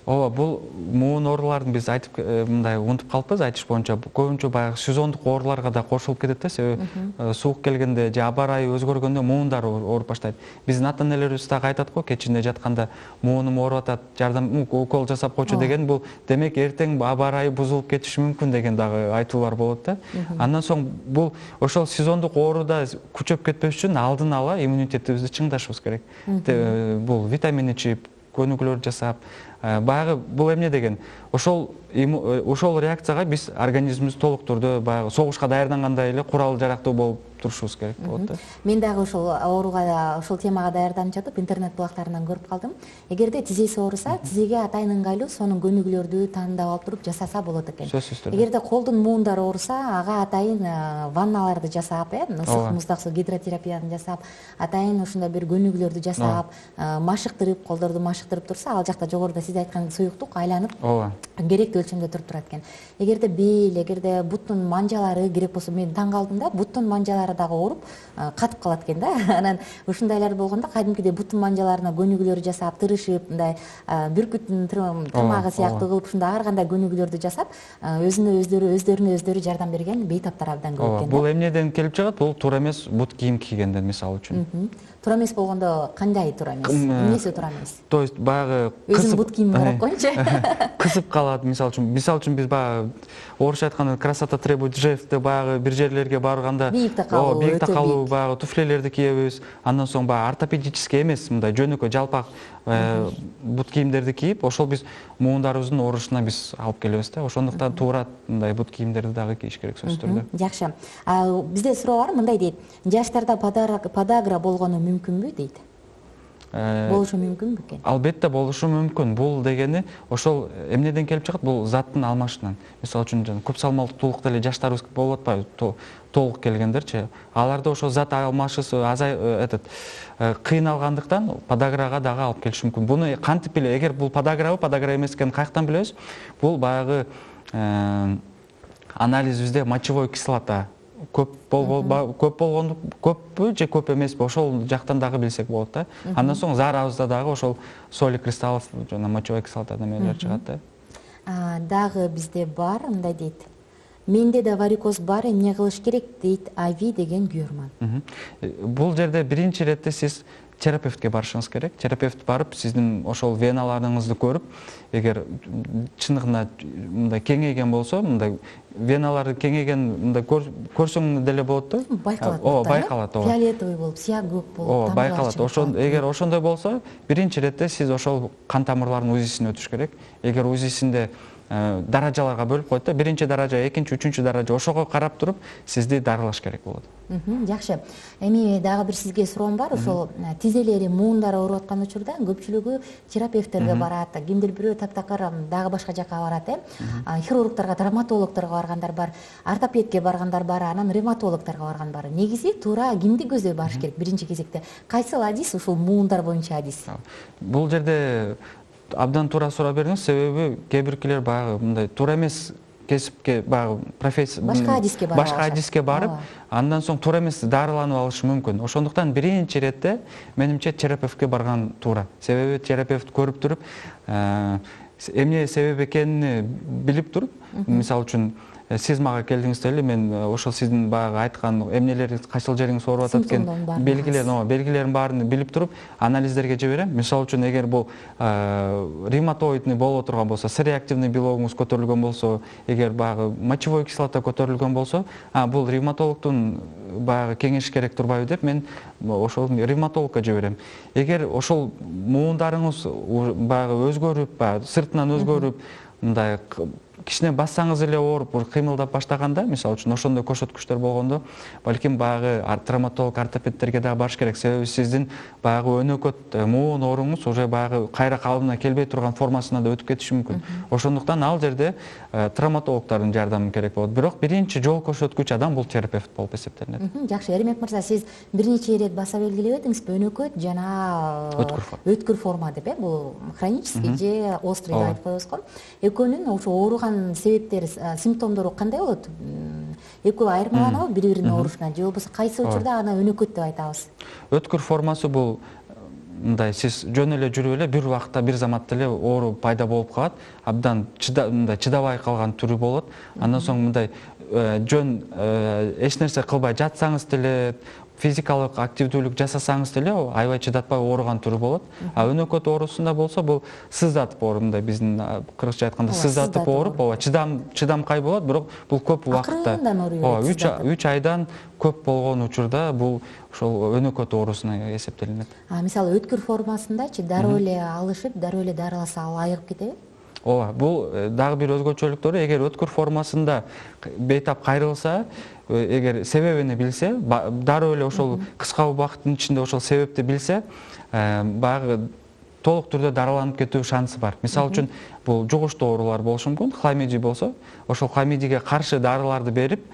Ооба, бул муун оорулардын биз айтып мындай унутуп калыппыз, айтыш боюнча көбүнчө баягы сезондук ооруларга да кошулуп кетет да, себеби суук келгенде же аба ырайы өзгөргөндө муундар ооруп баштайт. Биздин ата энелерибиз дагы айтат го, кечинде жатканда муунум ооруп атат, жардам укол жасап койчу деген, бул демек эртең аба ырайы бузулуп кетиши мүмкүн деген дагы айтуулар болот да. Андан соң бул ошол сезондук ооруда күчөп кетпеш үчүн алдын ала иммунитетибизди чыңдашыбыз керек. Бул витамин ичип, көнүгүүлөр жасап, баягы бул эмне деген, ошол реакцияга биз организмибиз толук түрдө баягы согушка даярдангандай эле курал жарактуу болуп турушубуз керек болот да. Мен дагы ошол ооруга, ошол темага даярданып жатып, интернет булактарынан көрүп калдым. Эгерде тизеси ооруса, тизеге атайын ыңгайлуу сонун көнүгүүлөрдү тандап алып туруп жасаса болот экен. Эгерде колдун муундары ооруса, ага атайын ванналарды жасап, ысык муздак суу гидротерапияны жасап, атайын ушундай бир көнүгүүлөрдү жасап, машыктырып, колдорду машыктырып турса, ал жакта жогоруда сиз айткан суюктук айланып, керектүү өлчөмдө туруп турат экен. Эгерде бел, эгерде буттун манжалары керек болсо, мен таң калдым да, буттун манжалары дагы ооруп, катып калат экен да. Анан ушундайлар болгондо кадимкидей буттун манжаларына көнүгүүлөр жасап, тырышып, мындай бүркүттүн тырмагы сыяктуу кылып, ушундай ар кандай көнүгүүлөрдү жасап, өздөрүнө өздөрү жардам берген бейтаптар абдан көп экен. Бул эмнеден келип чыгат? Бул туура эмес бут кийим кийгенден, мисалы үчүн. Туура эмес болгондо кандай туура эмес? Эмнеси туура эмес? То есть баягы өзүң бут кийим кийип койчу. Кысып калат, мисалы үчүн биз баягы орусча айтканда красота требует жертв, баягы бир жерлерге барганда биикте калуу, баягы туфлелерди кийебиз. Андан соң баягы ортопедический эмес, мындай жөнөкөй жалпак бут кийимдерди кийип, ошол биз муундарыбыздын оорушуна биз алып келебиз да. Ошондуктан туура мындай бут кийимдерди дагы кийиш керек сөзсүз түрдө. Жакшы. Бизде суроо бар, мындай дейт. Жаштарда подагра болгону мүмкүнбү дейт? Болушу мүмкүнбү экен? Албетте болушу мүмкүн. Бул дегени ошол эмнеден келип чыгат? Бул заттын алмашынан. Мисалы үчүн көп салмалуулук деле жаштарыбыз болуп атпайбы? Толук келгендерчи. Аларда ошол зат алмашысы кыйналгандыктан подаграга дагы алып келиши мүмкүн. Буну кантип биле? Эгер бул подаграбы, подагра эмес экенин каяктан билебиз? Бул баягы анализибизде мочевой кислота көппү же көп эмеспи, ошол жактан дагы билсек болот да. Андан соң зарабызда дагы ошол соли кристаллов жана мочевой кислота немелер чыгат да. Дагы бизде бар, мындай дейт. Менде да варикоз бар, эмне кылыш керек дейт Ави деген күйөрман. Бул жерде биринчи иретте сиз терапевтке барышыңыз керек. Терапевт барып, сиздин ошол веналарыңызды көрүп, эгер чыныгына мындай кеңейген болсо, мындай веналары кеңейген мындай көрсөң деле болот да. Байкалат. Байкалат. Фиолетовый болуп, сыя көк болуп, байкалат. Эгер ошондой болсо, биринчи иретте сиз ошол кан тамырларынын УЗИсин өтүш керек. Эгер УЗИсинде даражаларга бөлүп коет да, биринчи даража, экинчи, үчүнчү даража, ошого карап туруп сизди дарылаш керек болот. Жакшы. Эми дагы бир сизге суроом бар. Ошол тизелери, муундары ооруп аткан учурда көпчүлүгү терапевттерге барат, кимдир бирөө таптакыр дагы башка жака барат, хирургдарга, травматологдорго баргандар бар, ортопедке баргандар бар, анан ревматологдорго барган бар. Негизи туура кимди көздөй барыш керек биринчи кезекте? Кайсыл адис ушул муундар боюнча адис? Бул жерде абдан туура суроо бердиңиз, себеби кээ биркилер баягы мындай туура эмес кесипке баягы профессия башка адиске барып, андан соң туура эмес дарыланып алышы мүмкүн. Ошондуктан биринчи иретте менимче терапевтке барган туура. Себеби терапевт көрүп туруп, эмне себеп экенин билип туруп, мисалы үчүн сиз мага келдиңиз деле, мен ошол сиздин баягы айткан эмнелериңиз, кайсыл жериңиз ооруп атат экен, белгилерин баарын билип туруп, анализдерге жиберем. Мисалы үчүн эгер бул ревматоидный болуп турган болсо, С-реактивный белогуңуз көтөрүлгөн болсо, эгер баягы мочевой кислота көтөрүлгөн болсо, бул ревматологдун баягы кеңеш керек турбайбы деп мен ошол ревматологко жиберем. Эгер ошол муундарыңыз баягы өзгөрүп, сыртынан өзгөрүп, мындай кичине бассаңыз эле ооруп кыймылдап баштаганда, мисалы үчүн ошондой көрсөткүчтөр болгондо, балким баягы травматолог, ортопедтерге да барыш керек. Себеби сиздин баягы өнөкөт муун ооруңуз уже баягы кайра калыбына келбей турган формасына да өтүп кетиши мүмкүн. Ошондуктан ал жерде травматологдордун жардамы керек болот. Бирок биринчи жол көрсөткүч адам бул терапевт болуп эсептелинет. Жакшы, Эримек мырза, сиз бир нече ирет баса белгилеп этиңизби, өнөкөт жана өткүр форма деп, бул хронический же острый деп айтып коебуз го. Экөөнүн ошо ооруган себептери, симптомдору кандай болот? Экөө айырмаланабы бири-биринин оорушуна, же болбосо кайсы учурда аны өнөкөт деп айтабыз? Өткүр формасы бул мындай, сиз жөн эле жүрүп эле бир убакта, бир заматта эле оору пайда болуп калат, абдан чыдабай калган түрү болот. Андан соң мындай жөн эч нерсе кылбай жатсаңыз деле, физикалык активдүүлүк жасасаңыз деле аябай чыдатпай ооруган түрү болот. А өнөкөт оорусунда болсо бул сыздатып ооруп, мындай биздин кыргызча айтканда сыздатып ооруп, чыдамкай болот, бирок бул көп убакытта, 3 айдан көп болгон учурда бул ошол өнөкөт оорусуна эсептелинет. Мисалы өткүр формасындачы дароо эле алышып, дароо эле дарыласа ал айыгып кетеби? Ооба, бул дагы бир өзгөчөлүктөрү, эгер өткүр формасында бейтап кайрылса, эгер себебини билсе, дароо эле ошол кыска убакыттын ичинде ошол себепти билсе, баягы толук түрдө дарыланып кетүү шансы бар. Мисалы үчүн, бул жугуштуу оорулар болушу мүмкүн, хламидий болсо, ошол хламидийге каршы дарыларды берип,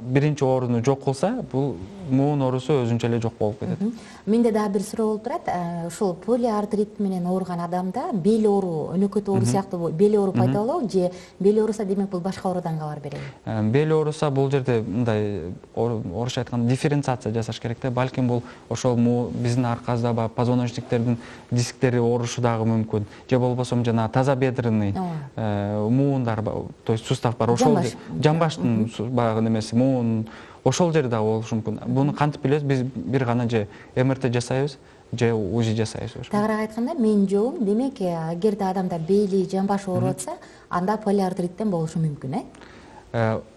биринчи ооруну жок кылса, бул муун оорусу өзүнчө эле жок болуп кетет. Менде дагы бир суроо болуп турат. Ушул полиартрит менен ооруган адамда бел оору, өнөкөт оору сыяктуу бел оору пайда болобу, же бел ооруса демек бул башка оорудан кабар береби? Бел ооруса бул жерде мындай, орусча айтканда дифференциация жасаш керек да. Балким бул ошол биздин аркабызда баягы позвоночниктердин дисктери оорушу дагы мүмкүн. Же болбосо жана тазобедренный муундар, то есть сустав бар, ошол жамбаштын баягы немеси, муун, ошол жерде дагы болушу мүмкүн. Буну кантип билебиз? Биз бир гана же МРТ жасайбыз, же УЗИ жасайбыз. Тагыраак айтканда, менин жообум, демек, эгерде адамда бели, жамбаш ооруп атса, анда полиартриттен болушу мүмкүн,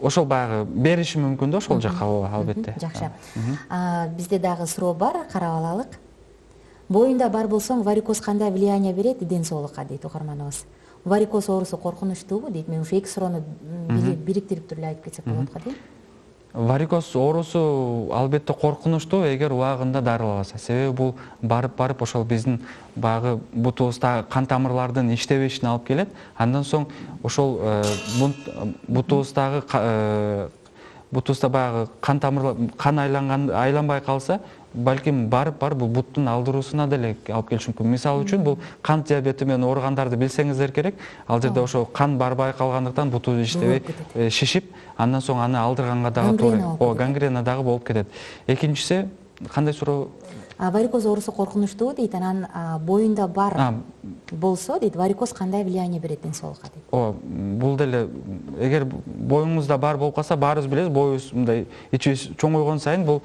Ошол баягы бериши мүмкүн да ошол жакка, албетте. Жакшы. Бизде дагы суроо бар, карап алалык. Боюнда бар болсоң, варикоз кандай влияние берет ден соолукка, дейт угарманыбыз. Варикоз оорусу коркунучтуубу, дейт. Мен ушу эки суроону бириктирип туруп айтып кетсек болот го, дейт. Варикоз оорусу албетте коркунучтуу, эгер убагында дарыланбаса. Себеби бул барып ошол биздин баягы бутубуздагы кан тамырлардын иштебешине алып келет. Андан соң ошол бутубузда баягы кан тамырлар айланбай калса, балким барып бул буттун алдыруусуна деле алып келиши мүмкүн. Мисалы үчүн, бул кант диабети менен ооругандарды билсеңиздер керек. Ал жерде ошо кан барбай калгандыктан буту иштебей шишип, андан соң аны алдырганга дагы туура, гангрена дагы болуп кетет. Экинчиси, кандай суроо? Варикоз оорусу коркунучтуу, дейт. Анан боюнда бар болсо, дейт, варикоз кандай влияние берет ден соолукка, дейт. Бул деле, эгер боюңузда бар болуп калса, баарыбыз билебиз, боюбуз мындай ичибиз чоңойгон сайын бул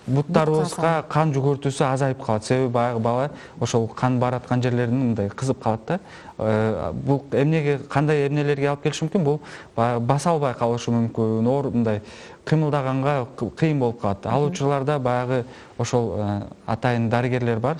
буттарыбызга кан жүгүртүүсү азайып калат. Себеби баягы бала ошол кан бараткан жерлерин мындай кызып калат да. Бул эмнеге, кандай эмнелерге алып келиши мүмкүн? Бул баса албай калышы мүмкүн, мындай кыймылдаганга кыйын болуп калат. Ал учурларда баягы ошол атайын дарыгерлер бар,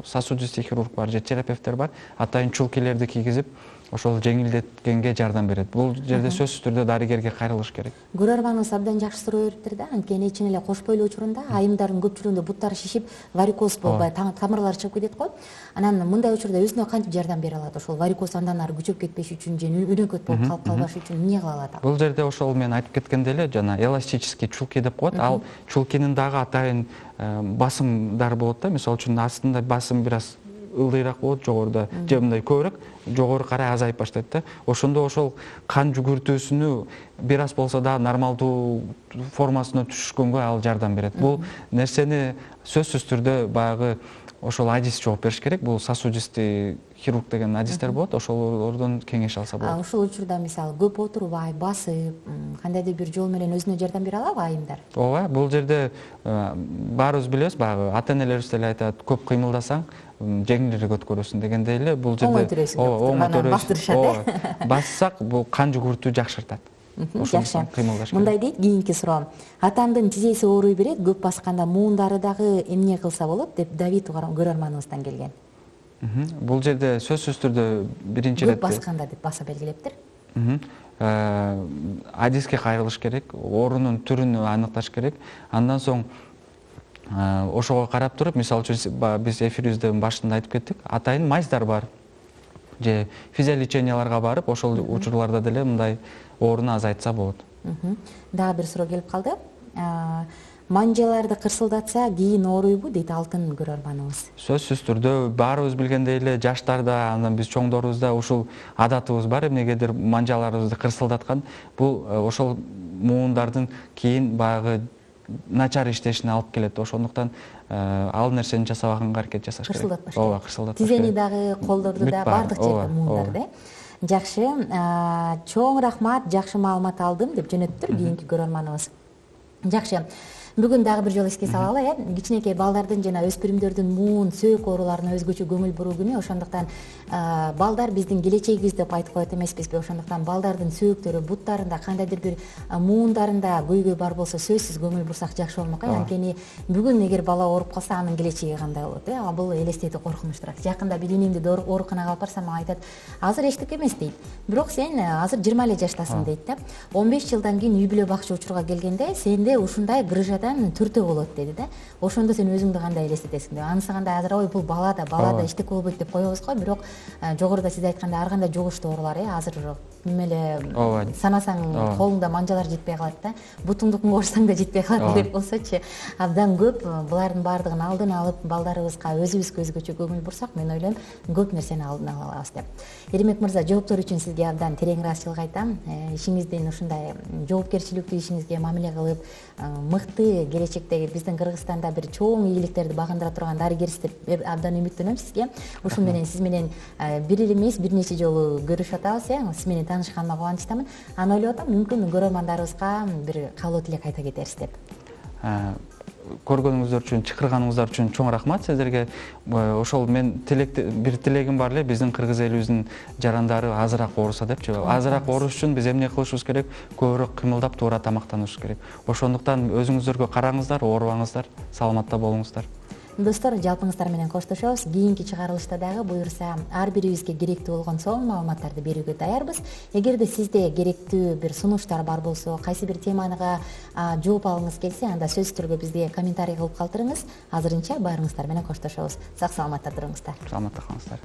сосудистый хирург бар, же терапевттер бар, атайын чулкилерди кийгизип, ошол жеңилдеткенге жардам берет. Бул жерде сөзсүз түрдө дарыгерге кайрылыш керек. Көрөрманыбыз абдан жакшы суроо бериптир да. Анткени эчине эле кош бойлуу учурунда айымдардын көпчүлүгүндө буттары шишип, варикоз болбой, тамырлары чыгып кетет го. Анан мындай учурда өзүнө кантип жардам бере алат? Ошол варикоз андан ары күчөп кетпеш үчүн же өнөкөт болуп калып калбаш үчүн эмне кыла алат? Бул жерде ошол мен айтып кеткендей эле, жана эластический чулки деп коет. Ал чулкинин дагы атайын басымдар болот да. Мисалы үчүн астында басым бир аз ылдыйраак болот, жогоруда же мындай көбүрөөк, жогору карай азайып баштайт да. Ошондо ошол кан жүгүртүүсүнү бир аз болсо да нормалдуу формасына түшүшкөнгө ал жардам берет. Бул нерсени сөзсүз түрдө баягы ошол адис жооп бериш керек. Бул сосудистый хирург деген адистер болот, ошолордон кеңеш алса болот. Ушул учурда мисалы көп отурбай, басып, кандайдыр бир жол менен өзүнө жардам бере алабы айымдар? Ооба, бул жерде баарыбыз билебиз, баягы ата-энелерибиз деле айтат, көп кыймылдасаң жеңилирээк өткөрөсүң дегендей эле, бул жерде оңой төрөйсүң. Бассак, бул кан жүгүртүү жакшыртат. Жакшы. Мындай дейт, кийинки суроо. Атамдын тизеси ооруй берет, көп басканда муундары дагы эмне кылса болот деп Давид көрөрманыбыздан келген. Бул жерде сөзсүз түрдө биринчи көп ирет басканда деп баса белгилептир. Адиске кайрылыш керек, оорунун түрүн аныкташ керек. Андан соң ошого карап туруп, мисалы үчүн биз эфирибиздин башында айтып кеттик, атайын майздар бар. Же физиолеченияларга барып, ошол учурларда деле мындай ооруну азайтса болот. Дагы бир суроо келип калды. Манжаларды кырсылдатса кийин ооруйбу дейт алтын көрөрманыбыз. Сөзсүз түрдө баарыбыз билгендей эле жаштарда, андан биз чоңдорубузда ушул адатыбыз бар, эмнегедир манжаларыбызды кырсылдаткан. Бул ошол муундардын кийин баягы начар иштешине алып келет. Ошондуктан ал нерсени жасабаганга аракет жасаш керек. Кырсылдатпаш Ооба, кырсылдатпаш керек. Тизени дагы, колдорду да, баардык жерде муундарды. Жакшы, чоң рахмат, жакшы маалымат алдым деп жөнөттүр кийинки көрөрманыбыз. Жакшы. Бүгүн дагы бир жолу эске салалы, кичинекей балдардын жана өспүрүмдөрдүн муун, сөөк ооруларына өзгөчө көңүл буруу күнү. Ошондуктан балдар биздин келечегибиз деп айтып коет эмеспизби? Ошондуктан балдардын сөөктөрү, буттарында, кандайдыр бир муундарында көйгөй бар болсо, сөзсүз көңүл бурсак жакшы болмок. Анткени бүгүн эгер бала ооруп калса, анын келечеги кандай болот? Бул элестетүү коркунучтураак. Жакында бир инемди ооруканага алып барсам, мага айтат, азыр эчтеке эмес дейт. Бирок сен азыр 20 эле жаштасың дейт да. 15 жылдан кийин үй бүлө бакчы учурга келгенде сенде ушундай грыжадан түртө болот деди да. Ошондо сен өзүңдү кандай элестетесиң деп. Анысы кандай азыр ой бул бала да эчтеке болбойт деп коебуз го. Бирок жогоруда сиз айткандай ар кандай жугуштуу оорулар азыр неме эле санасаң колуңда манжалар жетпей калат да. Бутуңду кумгорсаң да жетпей калат деп болсочу, абдан көп. Булардын баардыгын алдын алып, балдарыбызга өзүбүзгө өзгөчө көңүл бурсак, мен ойлойм, көп нерсени алдын ала алабыз деп. Эремек мырза, жооптор үчүн сизге абдан терең ыраазычылык айтам. Ишиңиздин ушундай жоопкерчиликтүү ишиңизге мамиле кылып, мыкты келечектеги биздин Кыргызстанда бир чоң ийгиликтерди багындыра турган дарыгерсиз деп абдан үмүттөнөм сизге. Ушун менен сиз менен бир эле эмес, бир нече жолу көрүшүп атабыз, сиз менен таанышканыма кубанычтамын. Аны ойлоп атам, мүмкүн көрөрмандарыбызга бир каалоо тилек айта кетерсиз деп. Көргөнүңүздөр үчүн, чакырганыңыздар үчүн чоң рахмат сиздерге. Ошол мен бир тилегим бар эле, биздин кыргыз элибиздин жарандары азыраак ооруса депчи. Азыраак ооруш үчүн биз эмне кылышыбыз керек? Көбүрөөк кыймылдап, туура тамактанышыбыз керек. Ошондуктан өзүңүздөргө караңыздар, оорубаңыздар, саламатта болуңуздар. Достор, жалпыңыздар менен коштошобуз. Кийинки чыгарылышта дагы буюрса, ар бирибизге керектүү болгон сонун маалыматтарды берүүгө даярбыз. Эгерде сизде керектүү бир сунуштар бар болсо, кайсы бир темага жооп алгыңыз келсе, анда сөзсүз түрдө бизге комментарий кылып калтырыңыз. Азырынча баарыңыздар менен коштошобуз. Сак саламатта туруңуздар. Саламатта калыңыздар.